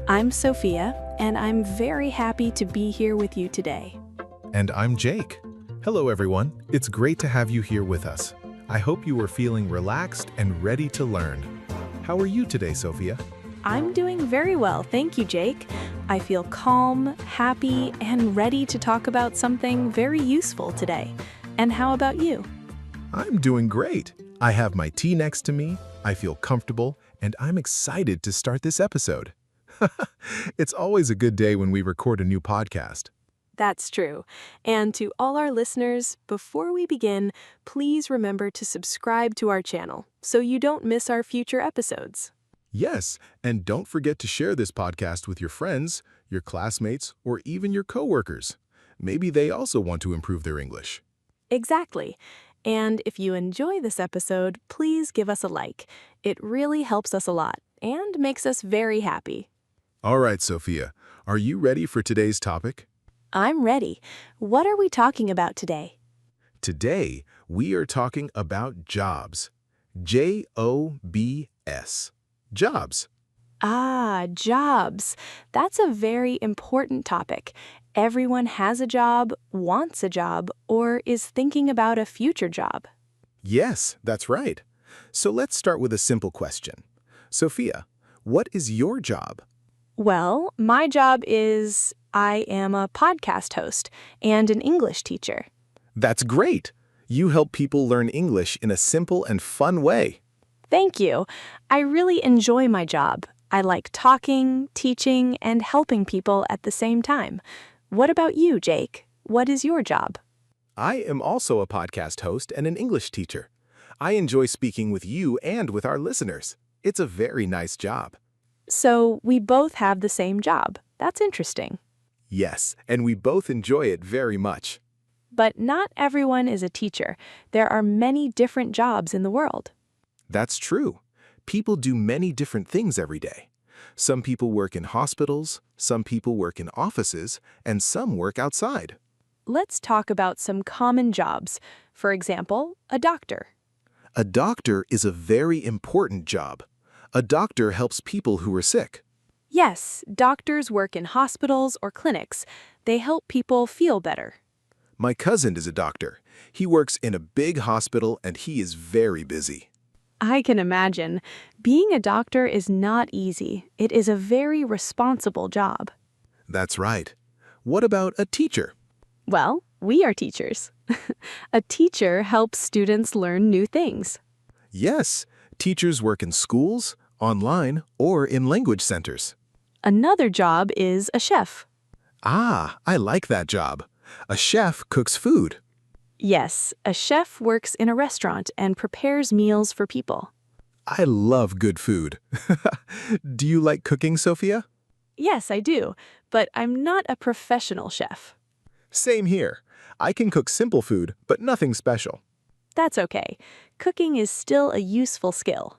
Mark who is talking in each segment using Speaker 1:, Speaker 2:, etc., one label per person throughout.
Speaker 1: I'm Sophia, and I'm very happy to be here with you today.
Speaker 2: And I'm Jake. Hello, everyone. It's great to have you here with us. I hope you are feeling relaxed and ready to learn. How are you today, Sophia?
Speaker 1: I'm doing very well, thank you, Jake. I feel calm, happy, and ready to talk about something very useful today. And how about you?
Speaker 2: I'm doing great. I have my tea next to me, I feel comfortable, and I'm excited to start this episode. It's always a good day when we record a new podcast.
Speaker 1: That's true. And to all our listeners, before we begin, please remember to subscribe to our channel so you don't miss our future episodes.
Speaker 2: Yes, and don't forget to share this podcast with your friends, your classmates, or even your coworkers. Maybe they also want to improve their English.
Speaker 1: Exactly. And if you enjoy this episode, please give us a like. It really helps us a lot and makes us very happy.
Speaker 2: All right, Sophia, are you ready for today's topic?
Speaker 1: I'm ready. What are we talking about today?
Speaker 2: Today, we are talking about jobs. J-O-B-S. Jobs.
Speaker 1: Jobs. That's a very important topic. Everyone has a job, wants a job, or is thinking about a future job.
Speaker 2: Yes, that's right. So let's start with a simple question. Sophia, what is your job?
Speaker 1: Well, my job is I am a podcast host and an English teacher.
Speaker 2: That's great. You help people learn English in a simple and fun way.
Speaker 1: Thank you. I really enjoy my job. I like talking, teaching, and helping people at the same time. What about you, Jake? What is your job?
Speaker 2: I am also a podcast host and an English teacher. I enjoy speaking with you and with our listeners. It's a very nice job.
Speaker 1: So we both have the same job. That's interesting.
Speaker 2: Yes, and we both enjoy it very much.
Speaker 1: But not everyone is a teacher. There are many different jobs in the world.
Speaker 2: That's true. People do many different things every day. Some people work in hospitals, some people work in offices, and some work outside.
Speaker 1: Let's talk about some common jobs. For example, a doctor.
Speaker 2: A doctor is a very important job. A doctor helps people who are sick.
Speaker 1: Yes, doctors work in hospitals or clinics. They help people feel better.
Speaker 2: My cousin is a doctor. He works in a big hospital and he is very busy.
Speaker 1: I can imagine. Being a doctor is not easy. It is a very responsible job.
Speaker 2: That's right. What about a teacher?
Speaker 1: Well, we are teachers. A teacher helps students learn new things.
Speaker 2: Yes, teachers work in schools, online, or in language centers.
Speaker 1: Another job is a chef.
Speaker 2: I like that job. A chef cooks food.
Speaker 1: Yes, a chef works in a restaurant and prepares meals for people.
Speaker 2: I love good food. Do you like cooking, Sophia?
Speaker 1: Yes, I do, but I'm not a professional chef.
Speaker 2: Same here. I can cook simple food, but nothing special.
Speaker 1: That's okay. Cooking is still a useful skill.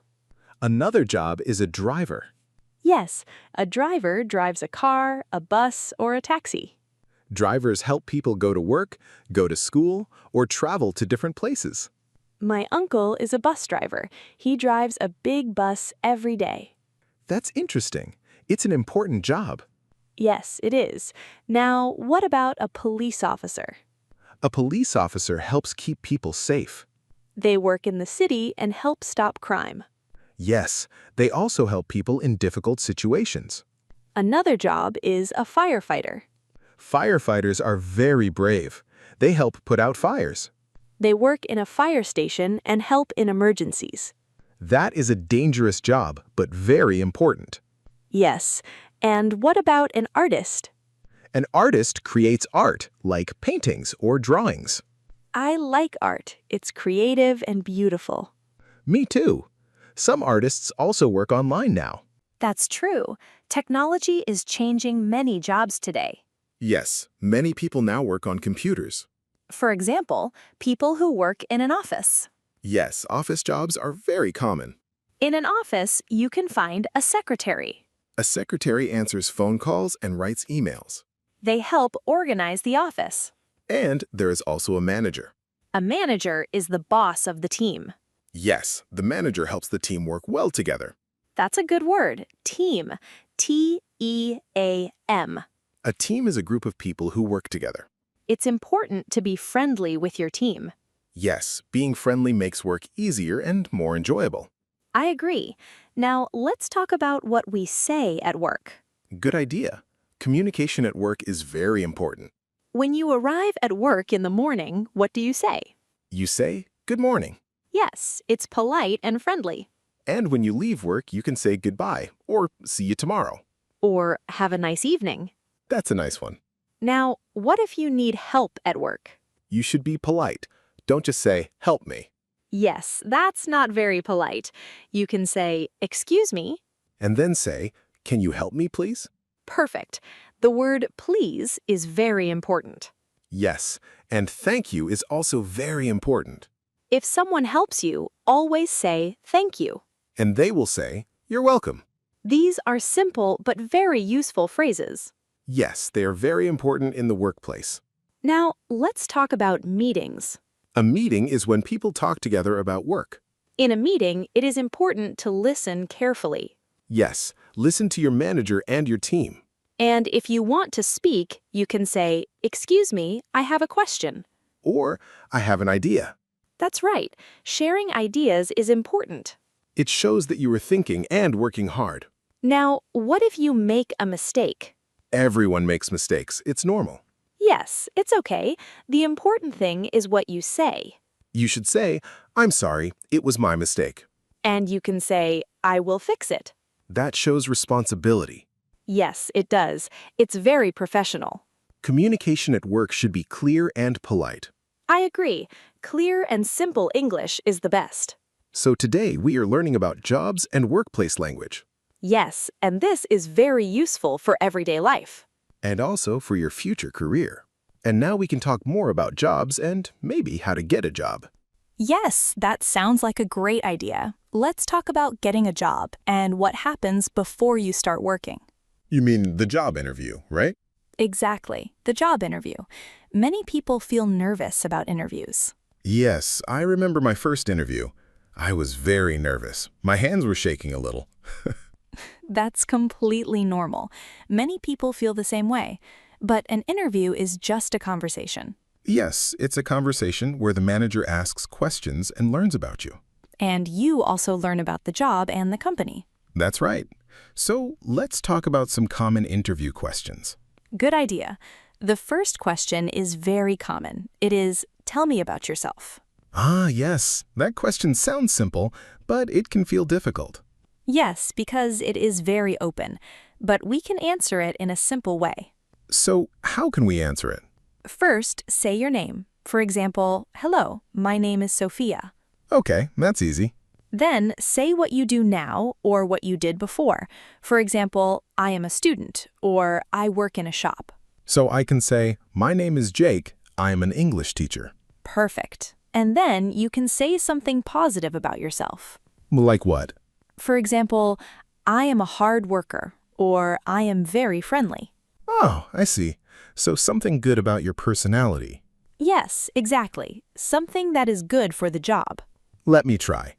Speaker 2: Another job is a driver.
Speaker 1: Yes, a driver drives a car, a bus, or a taxi.
Speaker 2: Drivers help people go to work, go to school, or travel to different places.
Speaker 1: My uncle is a bus driver. He drives a big bus every day.
Speaker 2: That's interesting. It's an important job.
Speaker 1: Yes, it is. Now, what about a police officer?
Speaker 2: A police officer helps keep people safe.
Speaker 1: They work in the city and help stop crime.
Speaker 2: Yes, they also help people in difficult situations.
Speaker 1: Another job is a firefighter.
Speaker 2: Firefighters are very brave. They help put out fires.
Speaker 1: They work in a fire station and help in emergencies.
Speaker 2: That is a dangerous job, but very important.
Speaker 1: Yes. And what about an artist?
Speaker 2: An artist creates art, like paintings or drawings.
Speaker 1: I like art. It's creative and beautiful.
Speaker 2: Me too. Some artists also work online now.
Speaker 3: That's true. Technology is changing many jobs today.
Speaker 2: Yes, many people now work on computers.
Speaker 3: For example, people who work in an office.
Speaker 2: Yes, office jobs are very common.
Speaker 3: In an office, you can find a secretary.
Speaker 2: A secretary answers phone calls and writes emails.
Speaker 3: They help organize the office.
Speaker 2: And there is also a manager.
Speaker 3: A manager is the boss of the team.
Speaker 2: Yes, the manager helps the team work well together.
Speaker 3: That's a good word, team. T-E-A-M. E-A-M.
Speaker 2: A team is a group of people who work together.
Speaker 3: It's important to be friendly with your team.
Speaker 2: Yes, being friendly makes work easier and more enjoyable.
Speaker 3: I agree. Now, let's talk about what we say at work.
Speaker 2: Good idea. Communication at work is very important.
Speaker 3: When you arrive at work in the morning, what do you say?
Speaker 2: You say, "Good morning."
Speaker 3: Yes, it's polite and friendly.
Speaker 2: And when you leave work, you can say goodbye or see you tomorrow.
Speaker 3: Or have a nice evening.
Speaker 2: That's a nice one.
Speaker 3: Now, what if you need help at work?
Speaker 2: You should be polite. Don't just say, "Help me."
Speaker 3: Yes, that's not very polite. You can say, "Excuse me."
Speaker 2: And then say, "Can you help me, please?"
Speaker 3: Perfect. The word please is very important.
Speaker 2: Yes, and thank you is also very important.
Speaker 3: If someone helps you, always say thank you.
Speaker 2: And they will say, "You're welcome."
Speaker 3: These are simple but very useful phrases.
Speaker 2: Yes, they are very important in the workplace.
Speaker 3: Now, let's talk about meetings.
Speaker 2: A meeting is when people talk together about work.
Speaker 3: In a meeting, it is important to listen carefully.
Speaker 2: Yes, listen to your manager and your team.
Speaker 3: And if you want to speak, you can say, "Excuse me, I have a question."
Speaker 2: Or, "I have an idea."
Speaker 3: That's right. Sharing ideas is important.
Speaker 2: It shows that you are thinking and working hard.
Speaker 3: Now, what if you make a mistake?
Speaker 2: Everyone makes mistakes. It's normal.
Speaker 3: Yes, it's okay. The important thing is what you say.
Speaker 2: You should say, "I'm sorry, it was my mistake."
Speaker 3: And you can say, "I will fix it."
Speaker 2: That shows responsibility.
Speaker 3: Yes, it does. It's very professional.
Speaker 2: Communication at work should be clear and polite.
Speaker 3: I agree. Clear and simple English is the best.
Speaker 2: So today we are learning about jobs and workplace language,
Speaker 3: Yes, and this is very useful for everyday life.
Speaker 2: and also for your future career. And now we can talk more about jobs and maybe how to get a job.
Speaker 1: Yes, that sounds like a great idea. Let's talk about getting a job and what happens before you start working.
Speaker 2: You mean the job interview, right?
Speaker 1: Exactly, the job interview. Many people feel nervous about interviews.
Speaker 2: Yes, I remember my first interview. I was very nervous. My hands were shaking a little.
Speaker 1: That's completely normal. Many people feel the same way. But an interview is just a conversation.
Speaker 2: Yes, it's a conversation where the manager asks questions and learns about you.
Speaker 1: And you also learn about the job and the company.
Speaker 2: That's right. So let's talk about some common interview questions.
Speaker 1: Good idea. The first question is very common. It is, "Tell me about yourself."
Speaker 2: Ah, yes. That question sounds simple, but it can feel difficult.
Speaker 1: Yes, because it is very open, but we can answer it in a simple way.
Speaker 2: So how can we answer it?
Speaker 1: First, say your name. For example, "Hello, my name is Sophia."
Speaker 2: Okay, that's easy.
Speaker 1: Then say what you do now or what you did before. For example, "I am a student," or "I work in a shop."
Speaker 2: So I can say, "My name is Jake. I am an English teacher."
Speaker 1: Perfect. And then you can say something positive about yourself.
Speaker 2: Like what?
Speaker 1: For example, "I am a hard worker," or "I am very friendly."
Speaker 2: Oh, I see. So something good about your personality.
Speaker 1: Yes, exactly. Something that is good for the job.
Speaker 2: Let me try.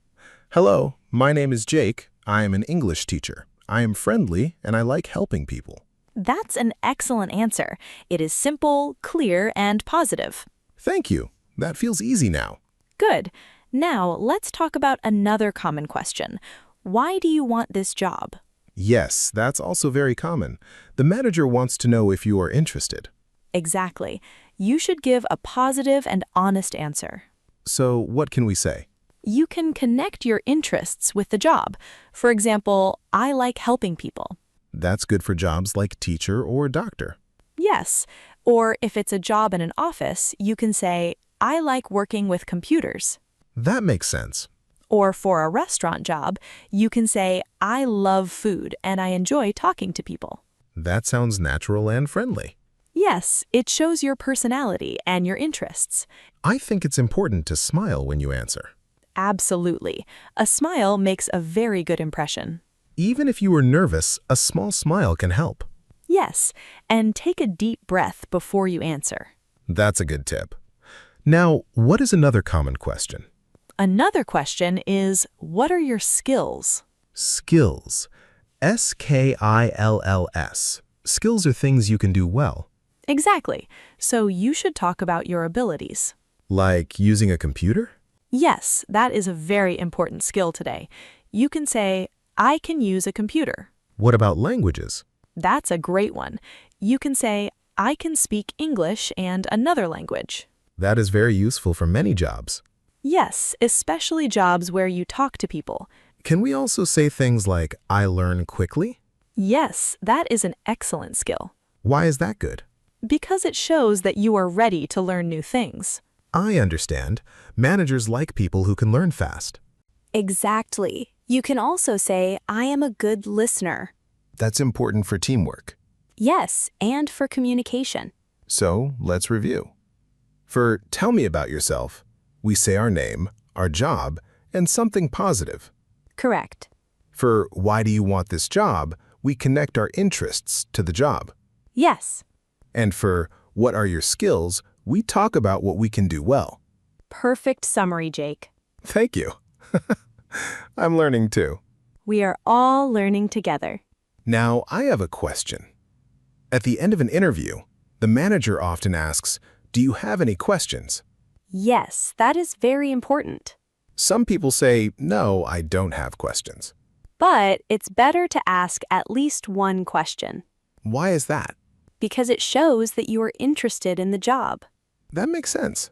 Speaker 2: "Hello, my name is Jake. I am an English teacher. I am friendly and I like helping people."
Speaker 1: That's an excellent answer. It is simple, clear, and positive.
Speaker 2: Thank you. That feels easy now.
Speaker 1: Good. Now, let's talk about another common question. Why do you want this job?
Speaker 2: Yes, that's also very common. The manager wants to know if you are interested.
Speaker 1: Exactly. You should give a positive and honest answer.
Speaker 2: So what can we say?
Speaker 1: You can connect your interests with the job. For example, "I like helping people."
Speaker 2: That's good for jobs like teacher or doctor.
Speaker 1: Yes. Or if it's a job in an office, you can say, "I like working with computers."
Speaker 2: That makes sense.
Speaker 1: Or for a restaurant job, you can say, "I love food and I enjoy talking to people."
Speaker 2: That sounds natural and friendly.
Speaker 1: Yes, it shows your personality and your interests.
Speaker 2: I think it's important to smile when you answer.
Speaker 1: Absolutely. A smile makes a very good impression.
Speaker 2: Even if you are nervous, a small smile can help.
Speaker 1: Yes, and take a deep breath before you answer.
Speaker 2: That's a good tip. Now, what is another common question?
Speaker 1: Another question is, what are your skills?
Speaker 2: Skills. skills. Skills are things you can do well,
Speaker 1: Exactly. So you should talk about your abilities.
Speaker 2: like using a computer.
Speaker 1: Yes, that is a very important skill today. You can say, I can use a computer.
Speaker 2: What about languages?
Speaker 1: That's a great one. You can say, I can speak English and another language.
Speaker 2: That is very useful for many jobs.
Speaker 1: Yes, especially jobs where you talk to people.
Speaker 2: Can we also say things like, I learn quickly?
Speaker 1: Yes, that is an excellent skill
Speaker 2: Why is that good?
Speaker 1: because it shows that you are ready to learn new things.
Speaker 2: I understand. Managers like people who can learn fast.
Speaker 3: Exactly. You can also say, I am a good listener.
Speaker 2: That's important for teamwork.
Speaker 3: Yes, and for communication.
Speaker 2: So, let's review. For tell me about yourself, we say our name, our job, and something positive.
Speaker 3: Correct.
Speaker 2: For why do you want this job, we connect our interests to the job.
Speaker 3: Yes.
Speaker 2: And for what are your skills, we talk about what we can do well.
Speaker 1: Perfect summary, Jake.
Speaker 2: Thank you. I'm learning too.
Speaker 1: We are all learning together.
Speaker 2: Now, I have a question. At the end of an interview, the manager often asks, do you have any questions?
Speaker 1: Yes, that is very important.
Speaker 2: Some people say, no, I don't have questions.
Speaker 1: But it's better to ask at least one question
Speaker 2: Why is that?
Speaker 1: because it shows that you are interested in the job.
Speaker 2: That makes sense.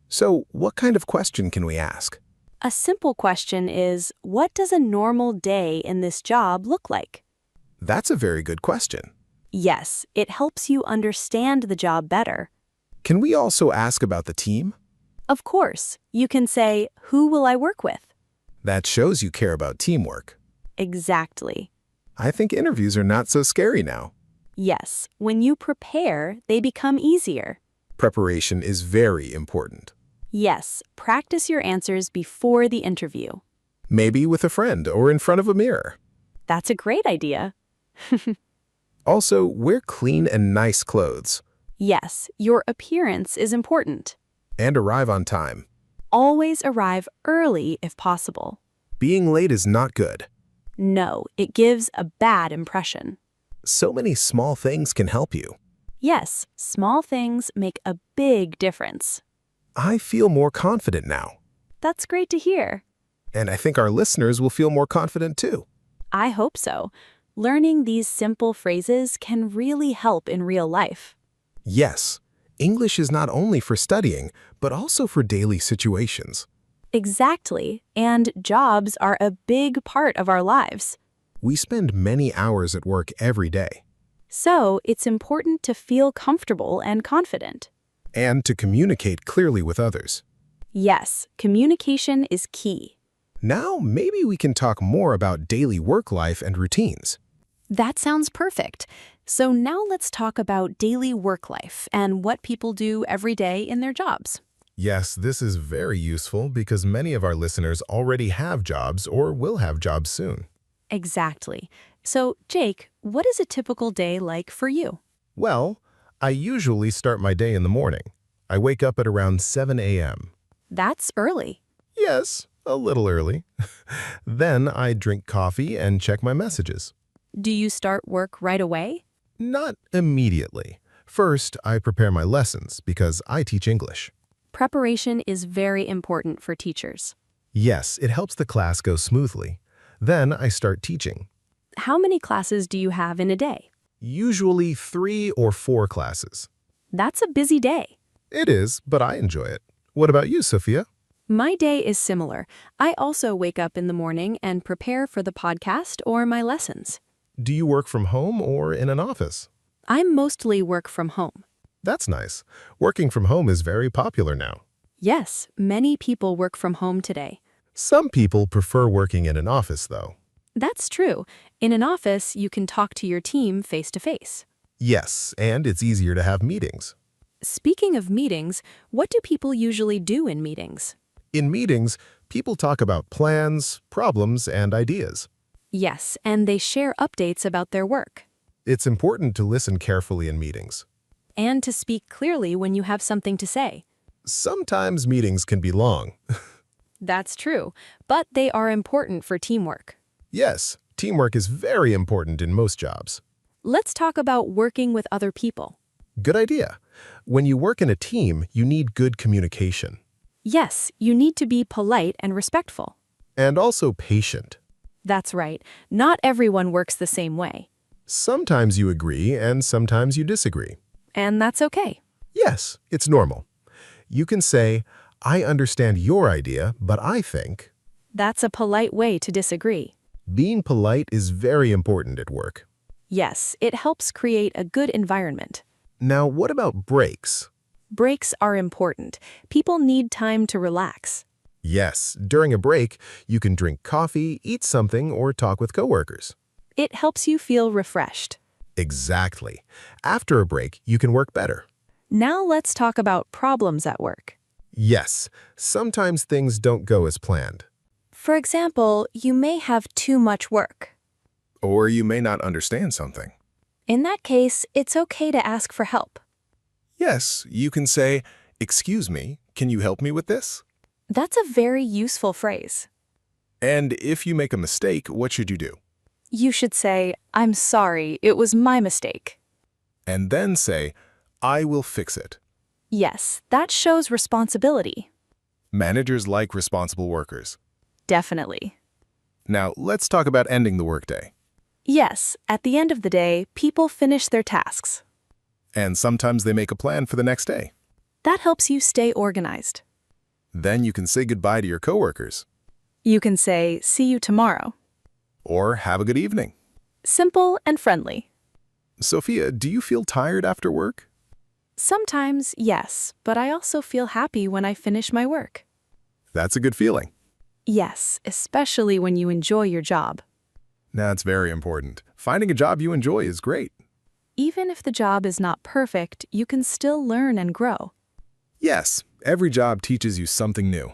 Speaker 2: So, what kind of question can we ask?
Speaker 1: A simple question is, what does a normal day in this job look like?
Speaker 2: That's a very good question.
Speaker 1: Yes, it helps you understand the job better.
Speaker 2: Can we also ask about the team?
Speaker 1: Of course, you can say, who will I work with?
Speaker 2: That shows you care about teamwork.
Speaker 1: Exactly.
Speaker 2: I think interviews are not so scary now.
Speaker 1: Yes, when you prepare, they become easier.
Speaker 2: Preparation is very important.
Speaker 1: Yes, practice your answers before the interview.
Speaker 2: Maybe with a friend or in front of a mirror.
Speaker 1: That's a great idea.
Speaker 2: Also, wear clean and nice clothes
Speaker 1: Yes, your appearance is important.
Speaker 2: and arrive on time.
Speaker 1: Always arrive early if possible.
Speaker 2: Being late is not good.
Speaker 1: No, it gives a bad impression.
Speaker 2: So many small things can help you.
Speaker 1: Yes, small things make a big difference.
Speaker 2: I feel more confident now,
Speaker 1: That's great to hear.
Speaker 2: and I think our listeners will feel more confident too.
Speaker 1: I hope so. Learning these simple phrases can really help in real life.
Speaker 2: Yes, English is not only for studying, but also for daily situations.
Speaker 1: Exactly, and jobs are a big part of our lives.
Speaker 2: We spend many hours at work every day,
Speaker 1: So it's important to feel comfortable and confident.
Speaker 2: and to communicate clearly with others.
Speaker 1: Yes, communication is key.
Speaker 2: Now, maybe we can talk more about daily work life and routines.
Speaker 1: That sounds perfect. So now let's talk about daily work life and what people do every day in their jobs.
Speaker 2: Yes, this is very useful because many of our listeners already have jobs or will have jobs soon.
Speaker 1: Exactly. So, Jake, what is a typical day like for you?
Speaker 2: Well, I usually start my day in the morning. I wake up at around 7 a.m.
Speaker 1: That's early.
Speaker 2: Yes, a little early. Then I drink coffee and check my messages.
Speaker 1: Do you start work right away?
Speaker 2: Not immediately. First, I prepare my lessons because I teach English.
Speaker 1: Preparation is very important for teachers.
Speaker 2: Yes, it helps the class go smoothly. Then I start teaching.
Speaker 1: How many classes do you have in a day?
Speaker 2: Usually 3 or 4 classes.
Speaker 1: That's a busy day.
Speaker 2: It is, but I enjoy it. What about you, Sophia?
Speaker 1: My day is similar. I also wake up in the morning and prepare for the podcast or my lessons.
Speaker 2: Do you work from home or in an office?
Speaker 1: I mostly work from home.
Speaker 2: That's nice. Working from home is very popular now.
Speaker 1: Yes, many people work from home today.
Speaker 2: Some people prefer working in an office, though.
Speaker 1: That's true. In an office, you can talk to your team face to face.
Speaker 2: Yes, and it's easier to have meetings.
Speaker 1: Speaking of meetings, what do people usually do in meetings?
Speaker 2: In meetings, people talk about plans, problems, and ideas.
Speaker 1: Yes, and they share updates about their work.
Speaker 2: It's important to listen carefully in meetings.
Speaker 1: And to speak clearly when you have something to say.
Speaker 2: Sometimes meetings can be long.
Speaker 1: That's true, but they are important for teamwork.
Speaker 2: Yes, Teamwork is very important in most jobs.
Speaker 1: Let's talk about working with other people.
Speaker 2: Good idea. When you work in a team, you need good communication.
Speaker 1: Yes, you need to be polite and respectful.
Speaker 2: And also patient.
Speaker 1: That's right. Not everyone works the same way.
Speaker 2: Sometimes you agree and sometimes you disagree.
Speaker 1: And that's okay.
Speaker 2: Yes, it's normal. You can say, I understand your idea, but I think.
Speaker 1: That's a polite way to disagree.
Speaker 2: Being polite is very important at work.
Speaker 1: Yes, it helps create a good environment.
Speaker 2: Now, what about breaks?
Speaker 1: Breaks are important. People need time to relax.
Speaker 2: Yes, during a break, you can drink coffee, eat something, or talk with coworkers.
Speaker 1: It helps you feel refreshed.
Speaker 2: Exactly. After a break, you can work better.
Speaker 1: Now let's talk about problems at work.
Speaker 2: Yes, sometimes things don't go as planned.
Speaker 3: For example, you may have too much work.
Speaker 2: Or you may not understand something.
Speaker 3: In that case, it's okay to ask for help.
Speaker 2: Yes, you can say, excuse me, can you help me with this?
Speaker 3: That's a very useful phrase.
Speaker 2: And if you make a mistake, what should you do?
Speaker 1: You should say, I'm sorry, it was my mistake.
Speaker 2: And then say, I will fix it.
Speaker 1: Yes, that shows responsibility.
Speaker 2: Managers like responsible workers.
Speaker 1: Definitely.
Speaker 2: Now, let's talk about ending the workday.
Speaker 1: Yes, at the end of the day, people finish their tasks.
Speaker 2: And sometimes they make a plan for the next day.
Speaker 1: That helps you stay organized.
Speaker 2: Then you can say goodbye to your coworkers.
Speaker 1: You can say, see you tomorrow.
Speaker 2: Or have a good evening.
Speaker 1: Simple and friendly.
Speaker 2: Sophia, do you feel tired after work?
Speaker 1: Sometimes, yes, but I also feel happy when I finish my work.
Speaker 2: That's a good feeling.
Speaker 1: Yes, especially when you enjoy your job.
Speaker 2: That's very important. Finding a job you enjoy is great.
Speaker 1: Even if the job is not perfect, you can still learn and grow.
Speaker 2: Yes, every job teaches you something new.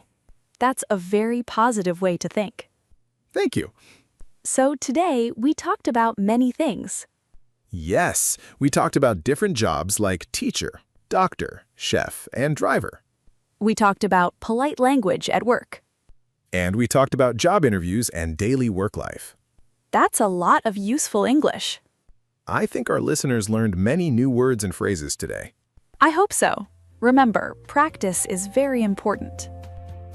Speaker 1: That's a very positive way to think.
Speaker 2: Thank you.
Speaker 1: So today, we talked about many things.
Speaker 2: Yes, we talked about different jobs like teacher, doctor, chef, and driver.
Speaker 1: We talked about polite language at work.
Speaker 2: And we talked about job interviews and daily work life.
Speaker 1: That's a lot of useful English.
Speaker 2: I think our listeners learned many new words and phrases today.
Speaker 1: I hope so. Remember, practice is very important.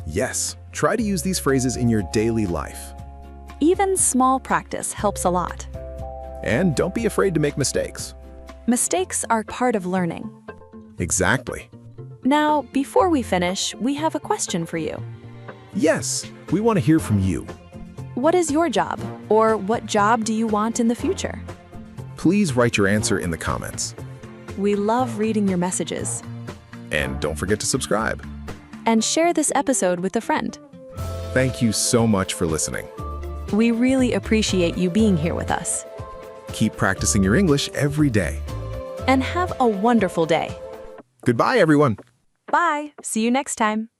Speaker 2: Yes, try to use these phrases in your daily life.
Speaker 1: Even small practice helps a lot.
Speaker 2: And don't be afraid to make mistakes.
Speaker 1: Mistakes are part of learning.
Speaker 2: Exactly.
Speaker 1: Now, before we finish, we have a question for you.
Speaker 2: Yes, we want to hear from you.
Speaker 1: What is your job? Or what job do you want in the future?
Speaker 2: Please write your answer in the comments.
Speaker 1: We love reading your messages.
Speaker 2: And don't forget to subscribe.
Speaker 1: And share this episode with a friend.
Speaker 2: Thank you so much for listening.
Speaker 1: We really appreciate you being here with us.
Speaker 2: Keep practicing your English every day.
Speaker 1: And have a wonderful day.
Speaker 2: Goodbye, everyone.
Speaker 1: Bye. See you next time.